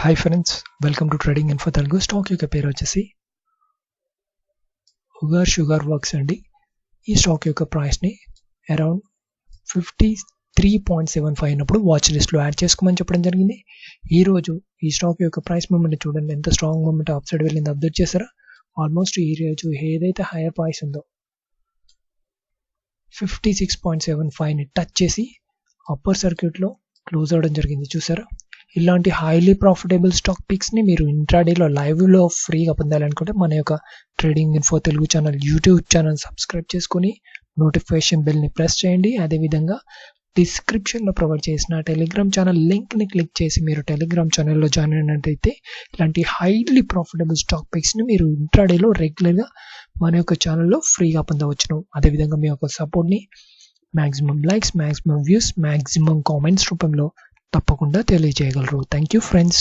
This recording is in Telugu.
Hi friends, welcome to trading info Telugu. Stock యొక్క పేరు వచ్చేసి ఉగార్ షుగర్ వర్క్స్ అండి. ఈ స్టాక్ యొక్క ప్రైస్ని అరౌండ్ 53.75 అయినప్పుడు వాచ్ లిస్ట్లో యాడ్ చేసుకోమని చెప్పడం జరిగింది. ఈరోజు ఈ స్టాక్ యొక్క ప్రైస్ మూమెంట్ చూడండి, ఎంత స్ట్రాంగ్ మూమెంట్ అప్ సైడ్ వెళ్ళింది. అబ్జర్వ్ చేస్తారా? ఆల్మోస్ట్ ఈ రోజు ఏదైతే హైయర్ ప్రైస్ ఉందో 56.75ని టచ్ చేసి అప్పర్ సర్క్యూట్లో క్లోజ్ అవ్వడం జరిగింది. చూసారా? ఇలాంటి హైలీ ప్రాఫిటబుల్ స్టాక్ పిక్స్ని మీరు ఇంట్రాడేలో లైవ్లో ఫ్రీగా పొందాలనుకుంటే మన యొక్క trading info Telugu channel YouTube channel subscribe చేసుకొని నోటిఫికేషన్ బెల్ని ప్రెస్ చేయండి. అదేవిధంగా డిస్క్రిప్షన్లో ప్రొవైడ్ చేసిన టెలిగ్రామ్ ఛానల్ లింక్ని క్లిక్ చేసి మీరు టెలిగ్రామ్ ఛానల్లో జాయిన్ అయినట్టయితే ఇలాంటి హైలీ ప్రాఫిటబుల్ స్టాక్ పిక్స్ని మీరు ఇంట్రాడేలో రెగ్యులర్గా మన యొక్క ఛానల్లో ఫ్రీగా పొందవచ్చును. అదేవిధంగా మీ యొక్క సపోర్ట్ని maximum likes, maximum views, maximum comments రూపంలో తప్పకుండా తెలియజేయగలరు. Thank you friends.